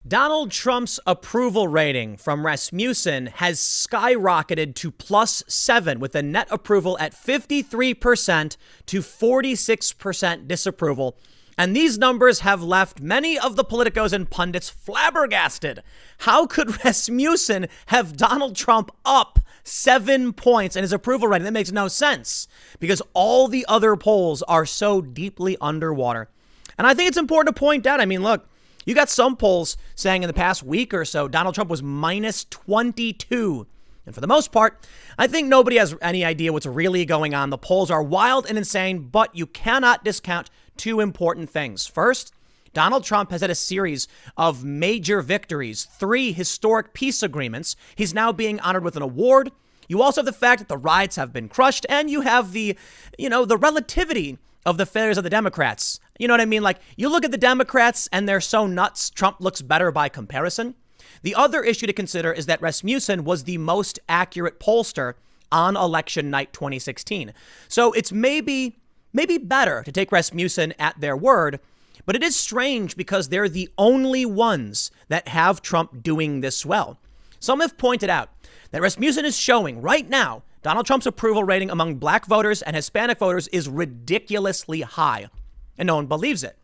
Donald Trump's approval rating from Rasmussen has skyrocketed to +7, with a net approval at 53% to 46% disapproval. And these numbers have left many of the politicos and pundits flabbergasted. How could Rasmussen have Donald Trump up 7 points in his approval rating? That makes no sense, because all the other polls are so deeply underwater. And I think it's important to point out, look, you got some polls saying in the past week or so, Donald Trump was -22. And for the most part, I think nobody has any idea what's really going on. The polls are wild and insane, but you cannot discount two important things. First, Donald Trump has had a series of major victories, 3 historic peace agreements. He's now being honored with an award. You also have the fact that the riots have been crushed, and you have the relativity of the failures of the Democrats. You know what I mean? Like, you look at the Democrats and they're so nuts, Trump looks better by comparison. The other issue to consider is that Rasmussen was the most accurate pollster on election night 2016. So it's maybe better to take Rasmussen at their word, but it is strange because they're the only ones that have Trump doing this well. Some have pointed out that Rasmussen is showing right now Donald Trump's approval rating among black voters and Hispanic voters is ridiculously high, and no one believes it.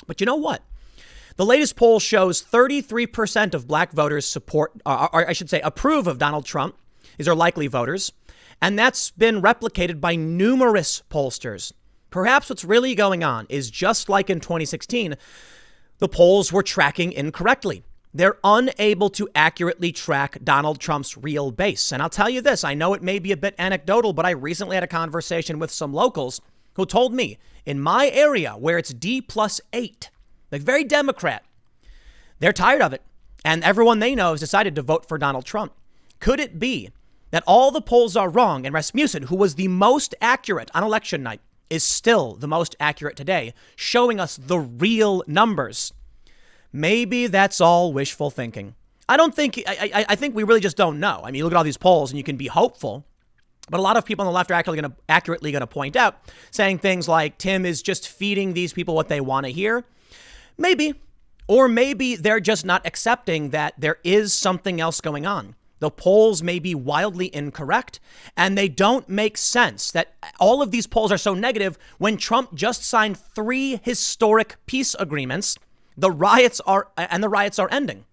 But you know what? The latest poll shows 33% of black voters approve of Donald Trump. These are likely voters. And that's been replicated by numerous pollsters. Perhaps what's really going on is, just like in 2016, the polls were tracking incorrectly. They're unable to accurately track Donald Trump's real base. And I'll tell you this, I know it may be a bit anecdotal, but I recently had a conversation with some locals who told me in my area where it's D+8, like very Democrat, they're tired of it. And everyone they know has decided to vote for Donald Trump. Could it be that all the polls are wrong and Rasmussen, who was the most accurate on election night, is still the most accurate today, showing us the real numbers? Maybe that's all wishful thinking. I think we really just don't know. You look at all these polls and you can be hopeful, but a lot of people on the left are accurately going to point out, saying things like Tim is just feeding these people what they want to hear. Maybe. Or maybe they're just not accepting that there is something else going on. The polls may be wildly incorrect, and they don't make sense that all of these polls are so negative when Trump just signed 3 historic peace agreements. The riots are ending.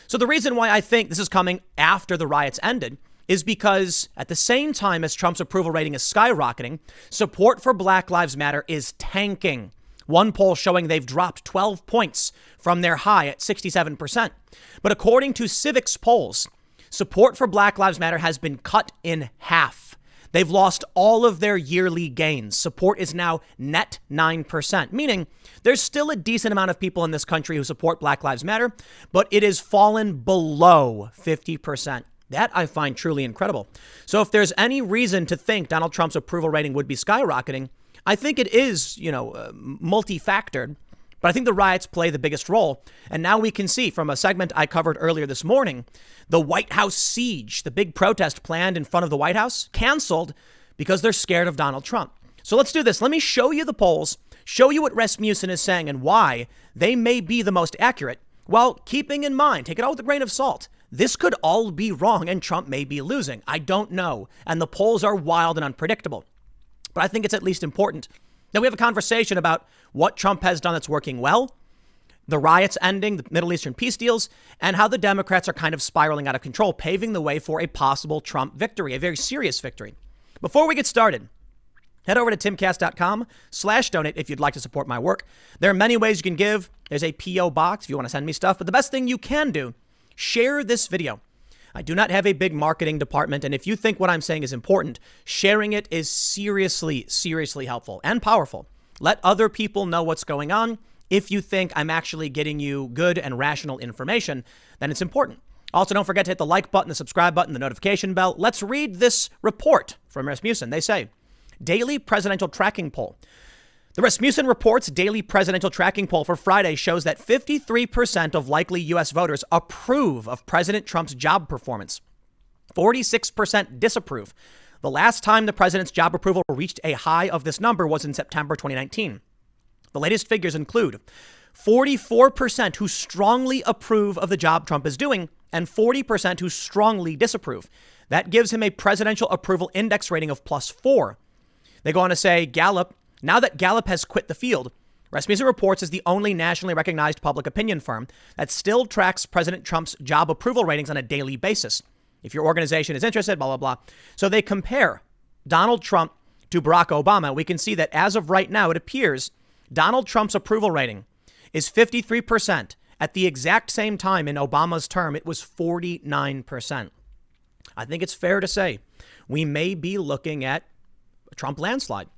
So the reason why I think this is coming after the riots ended is because at the same time as Trump's approval rating is skyrocketing, support for Black Lives Matter is tanking. One poll showing they've dropped 12 points from their high at 67%. But according to Civic's polls, support for Black Lives Matter has been cut in half. They've lost all of their yearly gains. Support is now net 9%, meaning there's still a decent amount of people in this country who support Black Lives Matter, but it has fallen below 50%. That I find truly incredible. So if there's any reason to think Donald Trump's approval rating would be skyrocketing, I think it is, multi-factored. But I think the riots play the biggest role. And now we can see from a segment I covered earlier this morning, the White House siege, the big protest planned in front of the White House, canceled because they're scared of Donald Trump. So let's do this. Let me show you the polls, show you what Rasmussen is saying and why they may be the most accurate, while keeping in mind, take it all with a grain of salt, this could all be wrong and Trump may be losing. I don't know. And the polls are wild and unpredictable. But I think it's at least important that we have a conversation about what Trump has done that's working well, the riots ending, the Middle Eastern peace deals, and how the Democrats are kind of spiraling out of control, paving the way for a possible Trump victory, a very serious victory. Before we get started, head over to timcast.com/donate if you'd like to support my work. There are many ways you can give. There's a P.O. box if you want to send me stuff. But the best thing you can do, share this video. I do not have a big marketing department, and if you think what I'm saying is important, sharing it is seriously, seriously helpful and powerful. Let other people know what's going on. If you think I'm actually getting you good and rational information, then it's important. Also, don't forget to hit the like button, the subscribe button, the notification bell. Let's read this report from Rasmussen. They say, Daily Presidential Tracking Poll. The Rasmussen Report's daily presidential tracking poll for Friday shows that 53% of likely U.S. voters approve of President Trump's job performance. 46% disapprove. The last time the president's job approval reached a high of this number was in September 2019. The latest figures include 44% who strongly approve of the job Trump is doing, and 40% who strongly disapprove. That gives him a presidential approval index rating of +4. They go on to say Gallup, now that Gallup has quit the field, Rasmussen Reports is the only nationally recognized public opinion firm that still tracks President Trump's job approval ratings on a daily basis. If your organization is interested, blah, blah, blah. So they compare Donald Trump to Barack Obama. We can see that as of right now, it appears Donald Trump's approval rating is 53%. At the exact same time in Obama's term, it was 49%. I think it's fair to say we may be looking at a Trump landslide.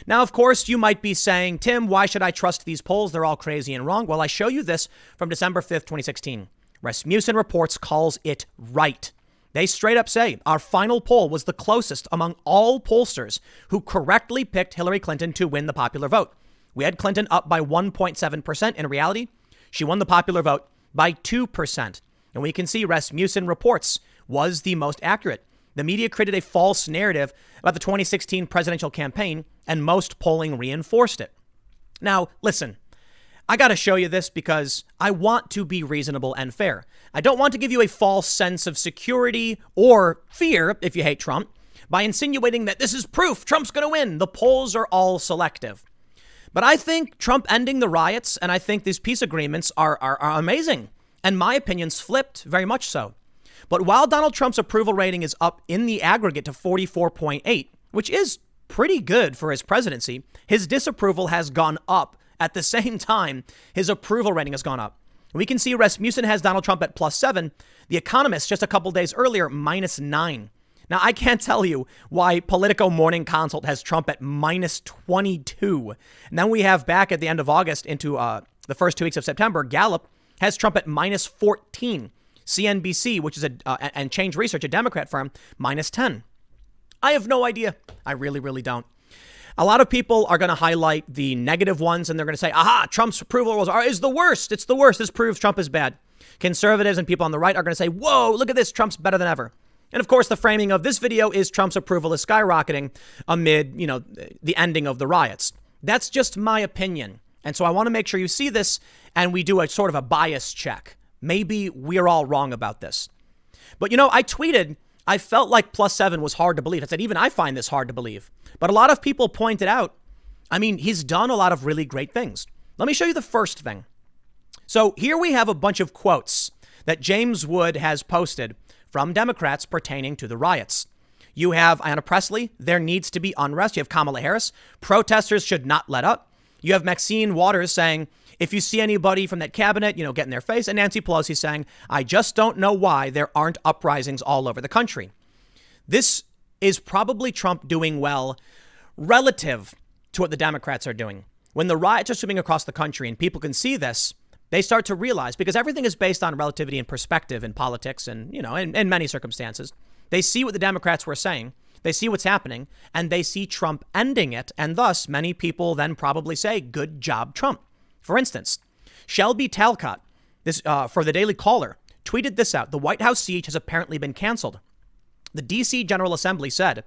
Now, of course, you might be saying, Tim, why should I trust these polls? They're all crazy and wrong. Well, I show you this from December 5th, 2016. Rasmussen Reports calls it right. They straight up say our final poll was the closest among all pollsters who correctly picked Hillary Clinton to win the popular vote. We had Clinton up by 1.7%. In reality, she won the popular vote by 2%. And we can see Rasmussen Reports was the most accurate. The media created a false narrative about the 2016 presidential campaign, and most polling reinforced it. Now, listen, I got to show you this because I want to be reasonable and fair. I don't want to give you a false sense of security or fear, if you hate Trump, by insinuating that this is proof Trump's going to win. The polls are all selective. But I think Trump ending the riots, and I think these peace agreements are amazing. And my opinion's flipped, very much so. But while Donald Trump's approval rating is up in the aggregate to 44.8, which is pretty good for his presidency, his disapproval has gone up. At the same time, his approval rating has gone up. We can see Rasmussen has Donald Trump at +7. The Economist, just a couple days earlier, -9. Now, I can't tell you why Politico Morning Consult has Trump at -22. And then we have back at the end of August into the first 2 weeks of September, Gallup has Trump at -14. CNBC, which is and Change Research, a Democrat firm, -10. I have no idea. I really, really don't. A lot of people are going to highlight the negative ones and they're going to say, aha, Trump's approval is the worst. It's the worst. This proves Trump is bad. Conservatives and people on the right are going to say, whoa, look at this. Trump's better than ever. And of course, the framing of this video is Trump's approval is skyrocketing amid, the ending of the riots. That's just my opinion. And so I want to make sure you see this and we do a sort of a bias check. Maybe we're all wrong about this. But, I tweeted, I felt like +7 was hard to believe. I said, even I find this hard to believe. But a lot of people pointed out, he's done a lot of really great things. Let me show you the first thing. So here we have a bunch of quotes that James Wood has posted from Democrats pertaining to the riots. You have Ayanna Pressley, there needs to be unrest. You have Kamala Harris, protesters should not let up. You have Maxine Waters saying, if you see anybody from that cabinet, get in their face. And Nancy Pelosi saying, I just don't know why there aren't uprisings all over the country. This is probably Trump doing well relative to what the Democrats are doing. When the riots are sweeping across the country and people can see this, they start to realize, because everything is based on relativity and perspective in politics and, in many circumstances, they see what the Democrats were saying. They see what's happening and they see Trump ending it. And thus, many people then probably say, good job, Trump. For instance, Shelby Talcott, this for the Daily Caller, tweeted this out. The White House siege has apparently been canceled. The D.C. General Assembly said,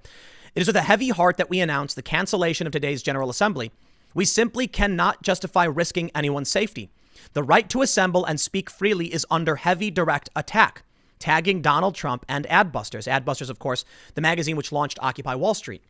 it is with a heavy heart that we announce the cancellation of today's General Assembly. We simply cannot justify risking anyone's safety. The right to assemble and speak freely is under heavy direct attack, tagging Donald Trump and Adbusters. Adbusters, of course, the magazine which launched Occupy Wall Street.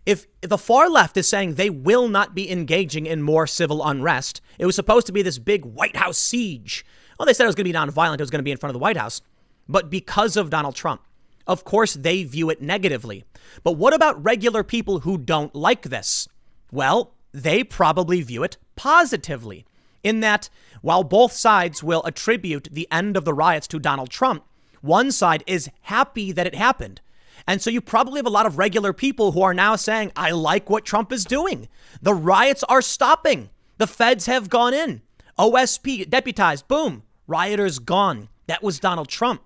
If the far left is saying they will not be engaging in more civil unrest, it was supposed to be this big White House siege. Well, they said it was going to be nonviolent. It was going to be in front of the White House. But because of Donald Trump, of course, they view it negatively. But what about regular people who don't like this? Well, they probably view it positively in that while both sides will attribute the end of the riots to Donald Trump, one side is happy that it happened. And so you probably have a lot of regular people who are now saying, I like what Trump is doing. The riots are stopping. The feds have gone in. OSP deputized. Boom. Rioters gone. That was Donald Trump.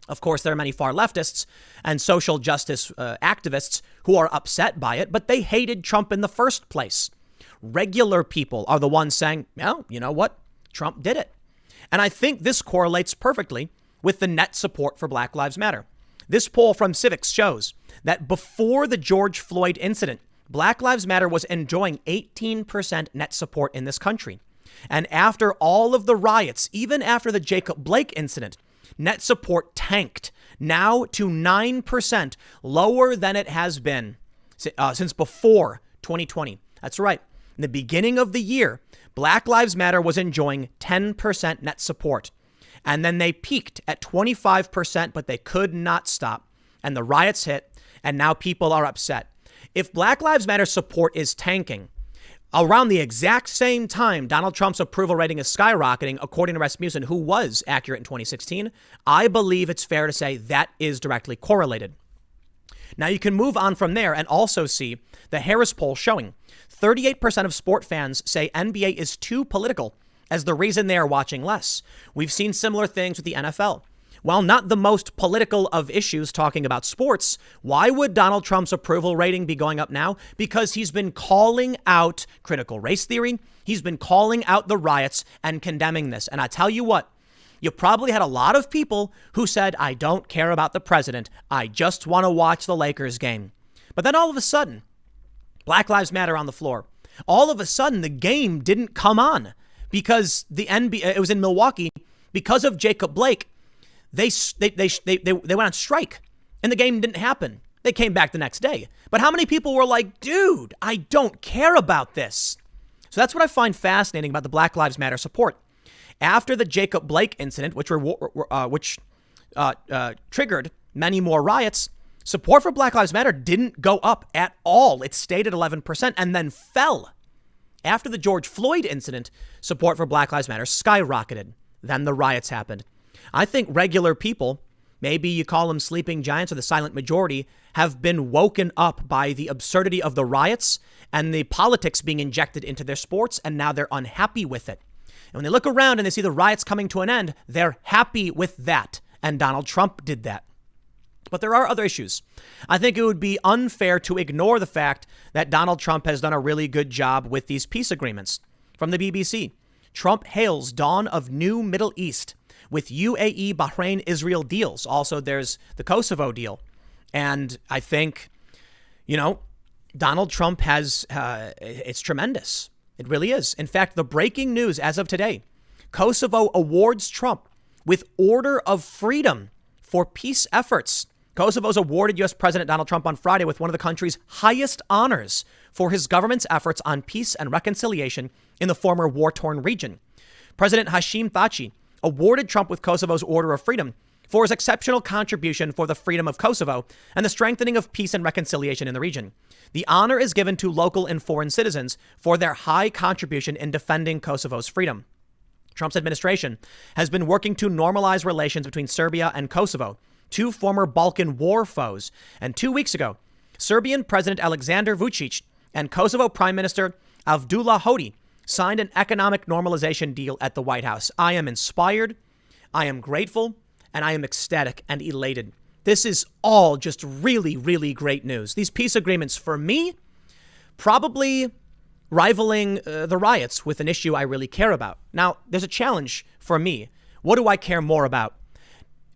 Of course, there are many far leftists and social justice activists who are upset by it, but they hated Trump in the first place. Regular people are the ones saying, well, you know what? Trump did it. And I think this correlates perfectly with the net support for Black Lives Matter. This poll from Civics shows that before the George Floyd incident, Black Lives Matter was enjoying 18% net support in this country. And after all of the riots, even after the Jacob Blake incident, net support tanked, now to 9%, lower than it has been since before 2020. That's right. In the beginning of the year, Black Lives Matter was enjoying 10% net support. And then they peaked at 25%, but they could not stop. And the riots hit, and now people are upset. If Black Lives Matter support is tanking, around the exact same time Donald Trump's approval rating is skyrocketing, according to Rasmussen, who was accurate in 2016, I believe it's fair to say that is directly correlated. Now you can move on from there and also see the Harris poll showing 38% of sport fans say NBA is too political as the reason they are watching less. We've seen similar things with the NFL. While not the most political of issues talking about sports, why would Donald Trump's approval rating be going up now? Because he's been calling out critical race theory. He's been calling out the riots and condemning this. And I tell you what, you probably had a lot of people who said, I don't care about the president. I just want to watch the Lakers game. But then all of a sudden, Black Lives Matter on the floor. All of a sudden, the game didn't come because the NBA, it was in Milwaukee, because of Jacob Blake. They went on strike and the game didn't happen. They came back the next day. But how many people were like, dude, I don't care about this? So that's what I find fascinating about the Black Lives Matter support. After the Jacob Blake incident, which triggered many more riots, support for Black Lives Matter didn't go up at all. It stayed at 11% and then fell. After the George Floyd incident, support for Black Lives Matter skyrocketed. Then the riots happened. I think regular people, maybe you call them sleeping giants or the silent majority, have been woken up by the absurdity of the riots and the politics being injected into their sports, and now they're unhappy with it. And when they look around and they see the riots coming to an end, they're happy with that. And Donald Trump did that. But there are other issues. I think it would be unfair to ignore the fact that Donald Trump has done a really good job with these peace agreements. From the BBC, Trump hails dawn of new Middle East with UAE, Bahrain, Israel deals. Also, there's the Kosovo deal. And I think, Donald Trump has, it's tremendous. It really is. In fact, the breaking news as of today, Kosovo awards Trump with Order of Freedom for peace efforts. Kosovo's awarded U.S. President Donald Trump on Friday with one of the country's highest honors for his government's efforts on peace and reconciliation in the former war-torn region. President Hashim Thaçi awarded Trump with Kosovo's Order of Freedom for his exceptional contribution for the freedom of Kosovo and the strengthening of peace and reconciliation in the region. The honor is given to local and foreign citizens for their high contribution in defending Kosovo's freedom. Trump's administration has been working to normalize relations between Serbia and Kosovo, two former Balkan war foes. And 2 weeks ago, Serbian President Aleksandar Vučić and Kosovo Prime Minister Avdullah Hoti signed an economic normalization deal at the White House. I am inspired, I am grateful, and I am ecstatic and elated. This is all just really, really great news. These peace agreements, for me, probably rivaling the riots with an issue I really care about. Now, there's a challenge for me. What do I care more about?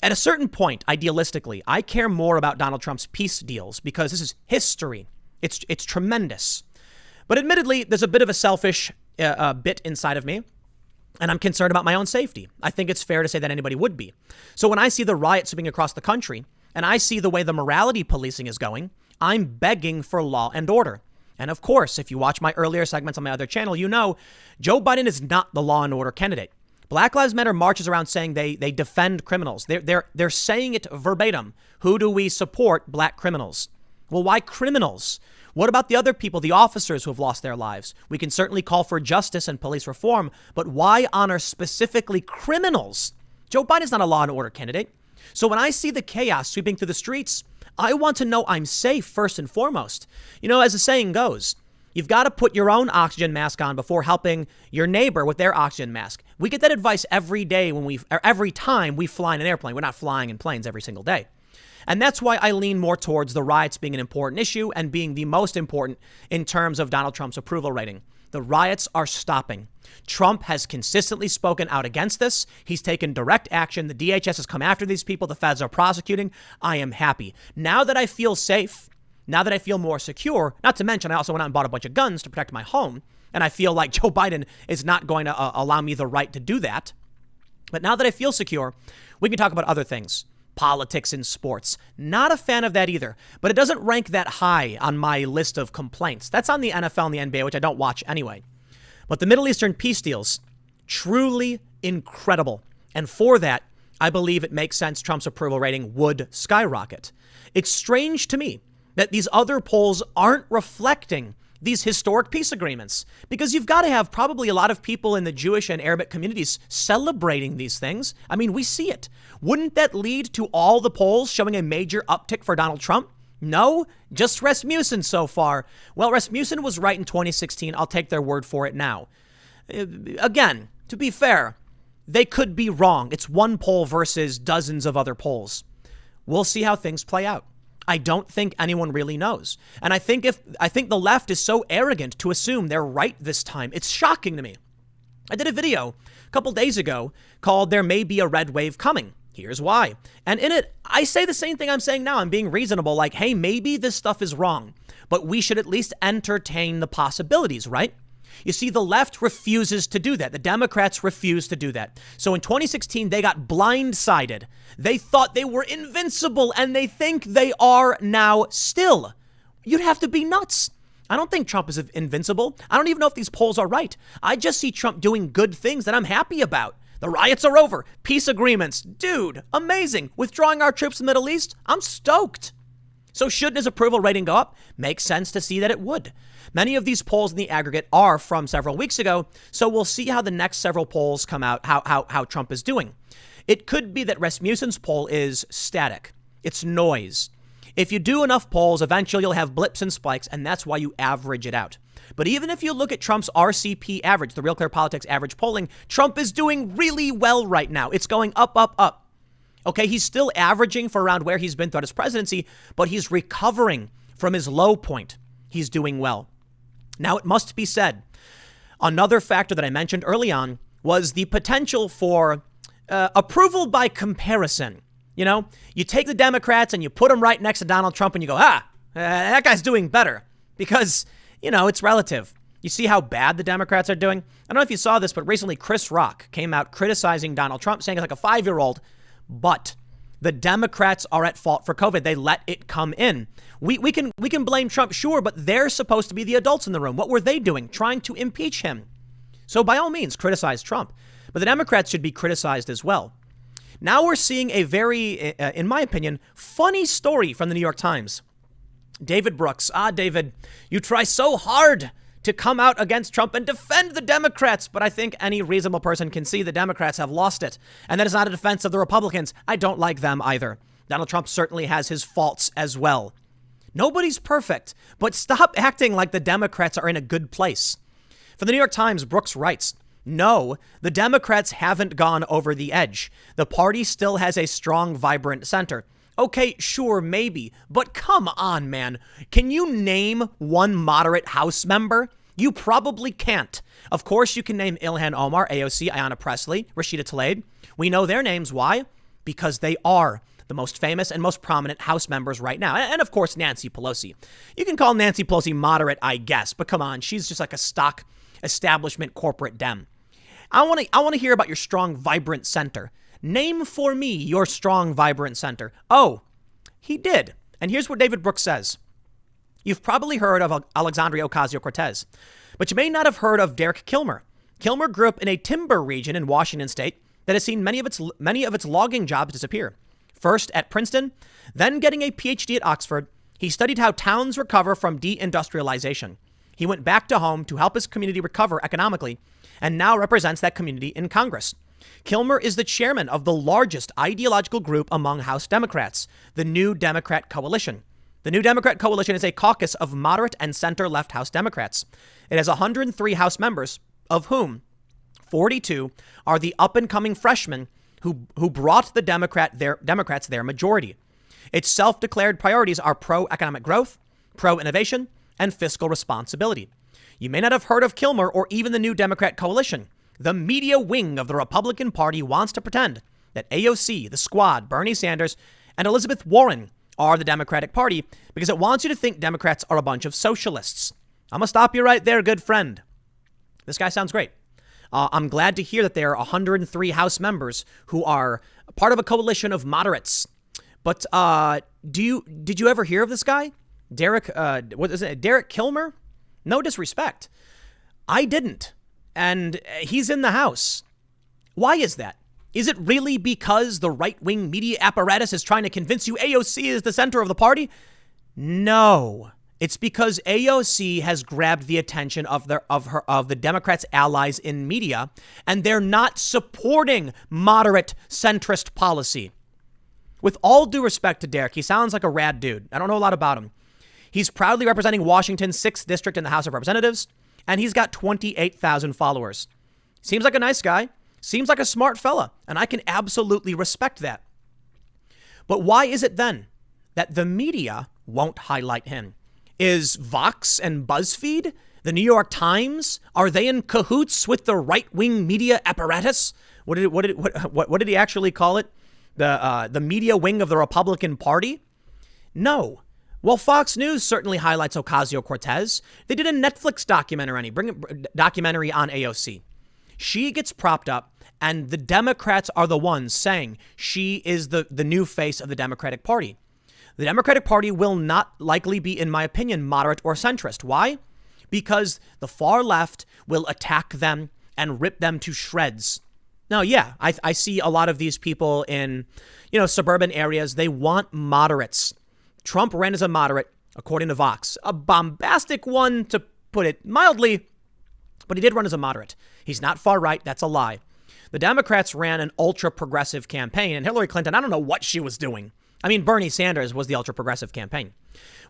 At a certain point, idealistically, I care more about Donald Trump's peace deals because this is history. It's tremendous. But admittedly, there's a bit of a selfish bit inside of me, and I'm concerned about my own safety. I think it's fair to say that anybody would be. So when I see the riots sweeping across the country, and I see the way the morality policing is going, I'm begging for law and order. And of course, if you watch my earlier segments on my other channel, you know Joe Biden is not the law and order candidate. Black Lives Matter marches around saying they defend criminals. They're saying it verbatim. Who do we support? Black criminals. Well, why criminals? What about the other people, the officers who have lost their lives? We can certainly call for justice and police reform, but why honor specifically criminals? Joe Biden's not a law and order candidate. So when I see the chaos sweeping through the streets, I want to know I'm safe first and foremost. As the saying goes, you've got to put your own oxygen mask on before helping your neighbor with their oxygen mask. We get that advice every day every time we fly in an airplane. We're not flying in planes every single day. And that's why I lean more towards the riots being an important issue and being the most important in terms of Donald Trump's approval rating. The riots are stopping. Trump has consistently spoken out against this. He's taken direct action. The DHS has come after these people. The feds are prosecuting. I am happy. Now that I feel safe, now that I feel more secure, not to mention I also went out and bought a bunch of guns to protect my home. And I feel like Joe Biden is not going to allow me the right to do that. But now that I feel secure, we can talk about other things. Politics and sports. Not a fan of that either, but it doesn't rank that high on my list of complaints. That's on the NFL and the NBA, which I don't watch anyway. But the Middle Eastern peace deals, truly incredible. And for that, I believe it makes sense Trump's approval rating would skyrocket. It's strange to me that these other polls aren't reflecting these historic peace agreements, because you've got to have probably a lot of people in the Jewish and Arabic communities celebrating these things. I mean, we see it. Wouldn't that lead to all the polls showing a major uptick for Donald Trump? No, just Rasmussen so far. Well, Rasmussen was right in 2016. I'll take their word for it now. Again, to be fair, they could be wrong. It's one poll versus dozens of other polls. We'll see how things play out. I don't think anyone really knows. And I think the left is so arrogant to assume they're right this time. It's shocking to me. I did a video a couple days ago called "There May Be a Red Wave Coming. Here's Why." And in it, I say the same thing I'm saying now. I'm being reasonable, like, hey, maybe this stuff is wrong, but we should at least entertain the possibilities, right? You see, the left refuses to do that. The Democrats refuse to do that. So in 2016, they got blindsided. They thought they were invincible, and they think they are now still. You'd have to be nuts. I don't think Trump is invincible. I don't even know if these polls are right. I just see Trump doing good things that I'm happy about. The riots are over. Peace agreements. Dude, amazing. Withdrawing our troops from the Middle East. I'm stoked. So should his approval rating go up? Makes sense to see that it would. Many of these polls in the aggregate are from several weeks ago, so we'll see how the next several polls come out, how Trump is doing. It could be that Rasmussen's poll is static. It's noise. If you do enough polls, eventually you'll have blips and spikes, and that's why you average it out. But even if you look at Trump's RCP average, the Real Clear Politics average polling, Trump is doing really well right now. It's going up, up, up. Okay, he's still averaging for around where he's been throughout his presidency, but he's recovering from his low point. He's doing well. Now, it must be said, another factor that I mentioned early on was the potential for approval by comparison. You know, you take the Democrats and you put them right next to Donald Trump and you go, that guy's doing better because, you know, it's relative. You see how bad the Democrats are doing? I don't know if you saw this, but recently Chris Rock came out criticizing Donald Trump, saying it's like a 5-year-old. But the Democrats are at fault for COVID. They let it come in. We can blame Trump, sure, but they're supposed to be the adults in the room. What were they doing? Trying to impeach him. So by all means, criticize Trump. But the Democrats should be criticized as well. Now we're seeing a very, in my opinion, funny story from the New York Times. David Brooks. David, you try so hard to come out against Trump and defend the Democrats. But I think any reasonable person can see the Democrats have lost it. And that is not a defense of the Republicans. I don't like them either. Donald Trump certainly has his faults as well. Nobody's perfect, but stop acting like the Democrats are in a good place. For the New York Times, Brooks writes, no, the Democrats haven't gone over the edge. The party still has a strong, vibrant center. Okay, sure, maybe, but come on, man. Can you name one moderate House member? You probably can't. Of course, you can name Ilhan Omar, AOC, Ayanna Pressley, Rashida Tlaib. We know their names. Why? Because they are the most famous and most prominent House members right now. And of course, Nancy Pelosi. You can call Nancy Pelosi moderate, I guess, but come on, she's just like a stock establishment corporate Dem. I want to hear about your strong, vibrant center. Name for me your strong, vibrant center. Oh, he did. And here's what David Brooks says. You've probably heard of Alexandria Ocasio-Cortez, but you may not have heard of Derek Kilmer. Kilmer grew up in a timber region in Washington state that has seen many of its logging jobs disappear. First at Princeton, then getting a PhD at Oxford, he studied how towns recover from deindustrialization. He went back to home to help his community recover economically and now represents that community in Congress. Kilmer is the chairman of the largest ideological group among House Democrats, the New Democrat Coalition. The New Democrat Coalition is a caucus of moderate and center-left House Democrats. It has 103 House members, of whom 42 are the up-and-coming freshmen who brought the Democrats their majority. Its self-declared priorities are pro-economic growth, pro-innovation, and fiscal responsibility. You may not have heard of Kilmer or even the New Democrat Coalition. The media wing of the Republican Party wants to pretend that AOC, the Squad, Bernie Sanders, and Elizabeth Warren are the Democratic Party because it wants you to think Democrats are a bunch of socialists. I'm going to stop you right there, good friend. This guy sounds great. I'm glad to hear that there are 103 House members who are part of a coalition of moderates. But did you ever hear of this guy? Derek Kilmer? No disrespect. I didn't. And he's in the House. Why is that? Is it really because the right-wing media apparatus is trying to convince you AOC is the center of the party? No. It's because AOC has grabbed the attention of the Democrats' allies in media, and they're not supporting moderate centrist policy. With all due respect to Derek, he sounds like a rad dude. I don't know a lot about him. He's proudly representing Washington's 6th district in the House of Representatives, and he's got 28,000 followers. Seems like a nice guy. Seems like a smart fella, and I can absolutely respect that. But why is it then that the media won't highlight him? Is Vox and BuzzFeed, the New York Times, are they in cahoots with the right-wing media apparatus? What did he actually call it? The media wing of the Republican Party? No. Well, Fox News certainly highlights Ocasio-Cortez. They did a Netflix documentary on AOC. She gets propped up, and the Democrats are the ones saying she is the new face of the Democratic Party. The Democratic Party will not likely be, in my opinion, moderate or centrist. Why? Because the far left will attack them and rip them to shreds. Now, yeah, I see a lot of these people in, suburban areas. They want moderates. Trump ran as a moderate, according to Vox. A bombastic one, to put it mildly, but he did run as a moderate. He's not far right. That's a lie. The Democrats ran an ultra-progressive campaign, and Hillary Clinton, I don't know what she was doing. I mean, Bernie Sanders was the ultra-progressive campaign.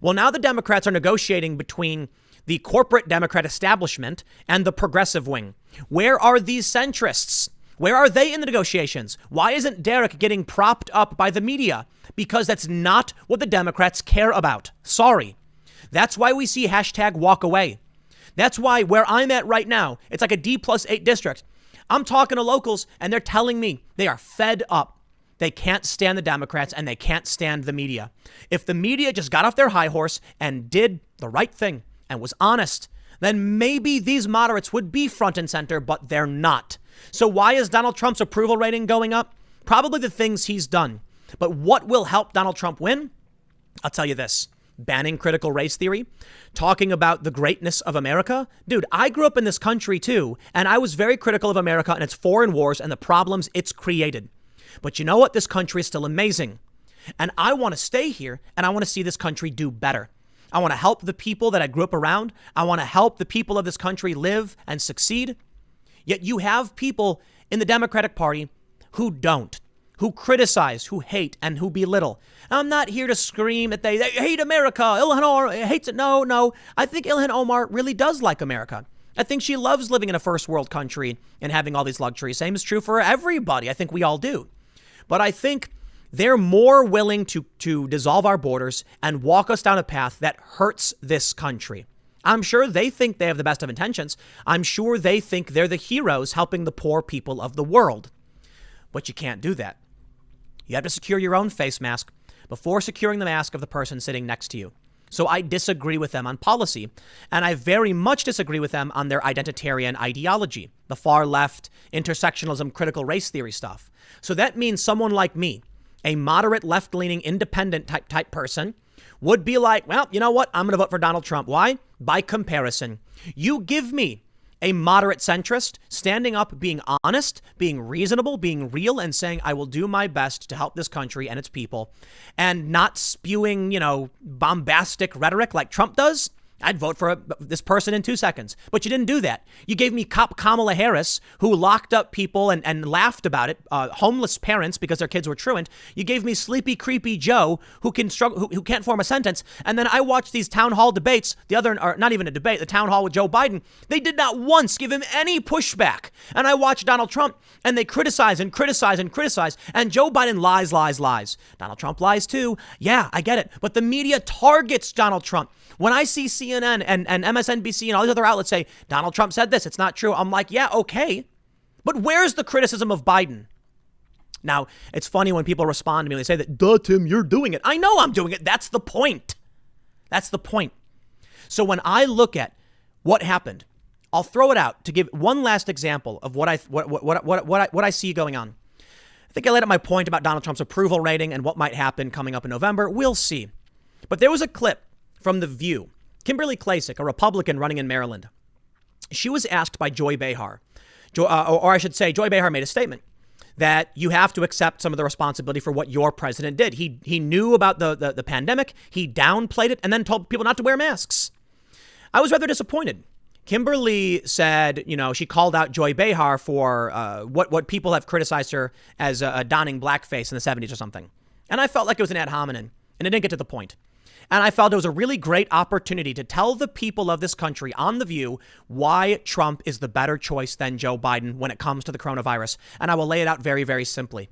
Well, now the Democrats are negotiating between the corporate Democrat establishment and the progressive wing. Where are these centrists? Where are they in the negotiations? Why isn't Derek getting propped up by the media? Because that's not what the Democrats care about. Sorry. That's why we see hashtag walk away. That's why where I'm at right now, it's like a D+8 district. I'm talking to locals and they're telling me they are fed up. They can't stand the Democrats and they can't stand the media. If the media just got off their high horse and did the right thing and was honest, then maybe these moderates would be front and center, but they're not. So why is Donald Trump's approval rating going up? Probably the things he's done. But what will help Donald Trump win? I'll tell you this. Banning critical race theory, talking about the greatness of America. Dude, I grew up in this country too, and I was very critical of America and its foreign wars and the problems it's created. But you know what? This country is still amazing. And I want to stay here, and I want to see this country do better. I want to help the people that I grew up around. I want to help the people of this country live and succeed. Yet you have people in the Democratic Party who don't, who criticize, who hate, and who belittle. I'm not here to scream that they hate America. Ilhan Omar hates it. No. I think Ilhan Omar really does like America. I think she loves living in a first world country and having all these luxuries. Same is true for everybody. I think we all do. But I think they're more willing to dissolve our borders and walk us down a path that hurts this country. I'm sure they think they have the best of intentions. I'm sure they think they're the heroes helping the poor people of the world. But you can't do that. You have to secure your own face mask before securing the mask of the person sitting next to you. So I disagree with them on policy, and I very much disagree with them on their identitarian ideology, the far left, intersectionalism, critical race theory stuff. So that means someone like me, a moderate left-leaning independent type person, would be like, well, you know what? I'm going to vote for Donald Trump. Why? By comparison. You give me a moderate centrist standing up, being honest, being reasonable, being real, and saying, I will do my best to help this country and its people, and not spewing, bombastic rhetoric like Trump does. I'd vote for this person in 2 seconds. But you didn't do that. You gave me cop Kamala Harris, who locked up people and laughed about it, homeless parents because their kids were truant. You gave me sleepy, creepy Joe, who can struggle, who can't form a sentence. And then I watched these town hall debates, or not even a debate, the town hall with Joe Biden. They did not once give him any pushback. And I watched Donald Trump, and they criticize and criticize and criticize. And Joe Biden lies. Donald Trump lies too. Yeah, I get it. But the media targets Donald Trump. When I see CNN and MSNBC and all these other outlets say, Donald Trump said this, it's not true. I'm like, yeah, okay. But where's the criticism of Biden? Now, it's funny when people respond to me, they say that, duh, Tim, you're doing it. I know I'm doing it. That's the point. That's the point. So when I look at what happened, I'll throw it out to give one last example of what I see going on. I think I laid out my point about Donald Trump's approval rating and what might happen coming up in November. We'll see. But there was a clip from The View. Kimberly Klacik, a Republican running in Maryland, she was asked by Joy Behar, or I should say, Joy Behar made a statement that you have to accept some of the responsibility for what your president did. He knew about the pandemic, he downplayed it, and then told people not to wear masks. I was rather disappointed. Kimberly said, she called out Joy Behar for what people have criticized her as donning blackface in the 70s or something. And I felt like it was an ad hominem, and it didn't get to the point. And I felt it was a really great opportunity to tell the people of this country on The View why Trump is the better choice than Joe Biden when it comes to the coronavirus. And I will lay it out very, very simply.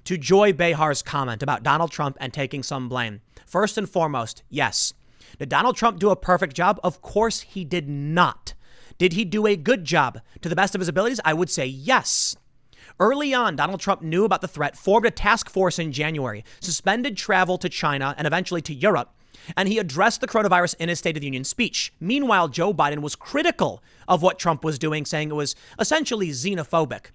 To Joy Behar's comment about Donald Trump and taking some blame. First and foremost, yes. Did Donald Trump do a perfect job? Of course he did not. Did he do a good job to the best of his abilities? I would say yes. Early on, Donald Trump knew about the threat, formed a task force in January, suspended travel to China and eventually to Europe, and he addressed the coronavirus in his State of the Union speech. Meanwhile, Joe Biden was critical of what Trump was doing, saying it was essentially xenophobic.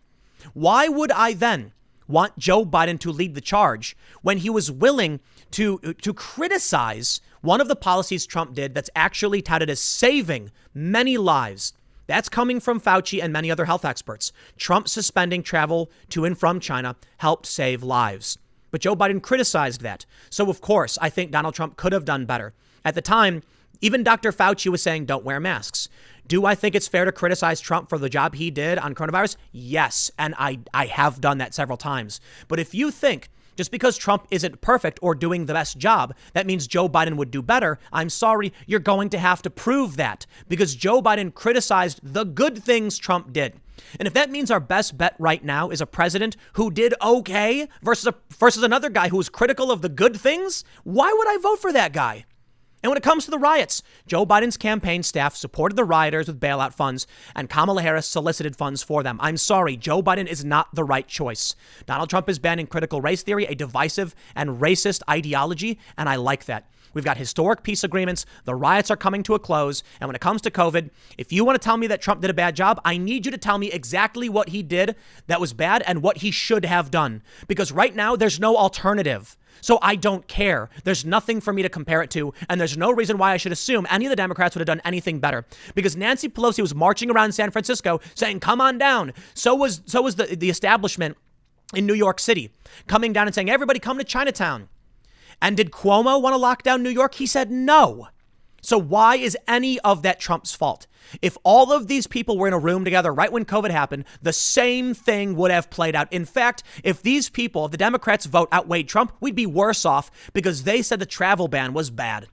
Why would I then want Joe Biden to lead the charge when he was willing to criticize one of the policies Trump did that's actually touted as saving many lives? That's coming from Fauci and many other health experts. Trump suspending travel to and from China helped save lives. But Joe Biden criticized that. So, of course, I think Donald Trump could have done better. At the time, even Dr. Fauci was saying, don't wear masks. Do I think it's fair to criticize Trump for the job he did on coronavirus? Yes. And I have done that several times. But if you think just because Trump isn't perfect or doing the best job, that means Joe Biden would do better, I'm sorry, you're going to have to prove that, because Joe Biden criticized the good things Trump did. And if that means our best bet right now is a president who did okay versus another guy who was critical of the good things, why would I vote for that guy? And when it comes to the riots, Joe Biden's campaign staff supported the rioters with bailout funds, and Kamala Harris solicited funds for them. I'm sorry, Joe Biden is not the right choice. Donald Trump is banning critical race theory, a divisive and racist ideology, and I like that. We've got historic peace agreements. The riots are coming to a close. And when it comes to COVID, if you want to tell me that Trump did a bad job, I need you to tell me exactly what he did that was bad and what he should have done. Because right now, there's no alternative. So I don't care. There's nothing for me to compare it to. And there's no reason why I should assume any of the Democrats would have done anything better. Because Nancy Pelosi was marching around San Francisco saying, come on down. So was the establishment in New York City coming down and saying, everybody come to Chinatown. And did Cuomo want to lock down New York? He said no. So why is any of that Trump's fault? If all of these people were in a room together right when COVID happened, the same thing would have played out. In fact, if these people, if the Democrats' vote outweighed Trump, we'd be worse off because they said the travel ban was bad.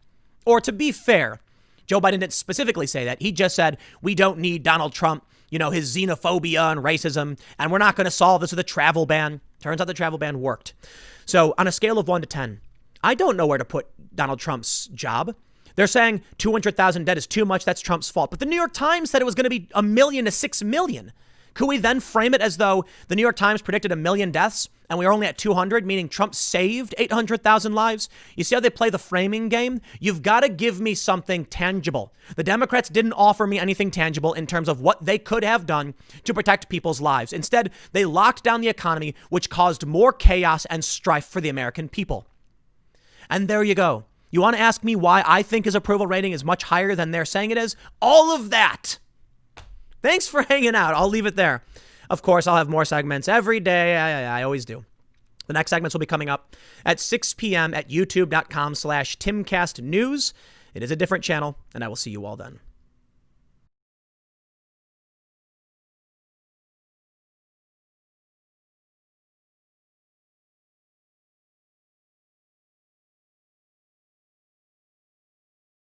Or to be fair, Joe Biden didn't specifically say that. He just said, we don't need Donald Trump, his xenophobia and racism, and we're not going to solve this with a travel ban. Turns out the travel ban worked. So on a scale of 1 to 10, I don't know where to put Donald Trump's job. They're saying 200,000 dead is too much. That's Trump's fault. But the New York Times said it was going to be 1 million to 6 million. Could we then frame it as though the New York Times predicted 1 million deaths and we were only at 200, meaning Trump saved 800,000 lives? You see how they play the framing game? You've got to give me something tangible. The Democrats didn't offer me anything tangible in terms of what they could have done to protect people's lives. Instead, they locked down the economy, which caused more chaos and strife for the American people. And there you go. You want to ask me why I think his approval rating is much higher than they're saying it is? All of that. Thanks for hanging out. I'll leave it there. Of course, I'll have more segments every day. I always do. The next segments will be coming up at 6 p.m. at youtube.com/TimCastNews. It is a different channel, and I will see you all then.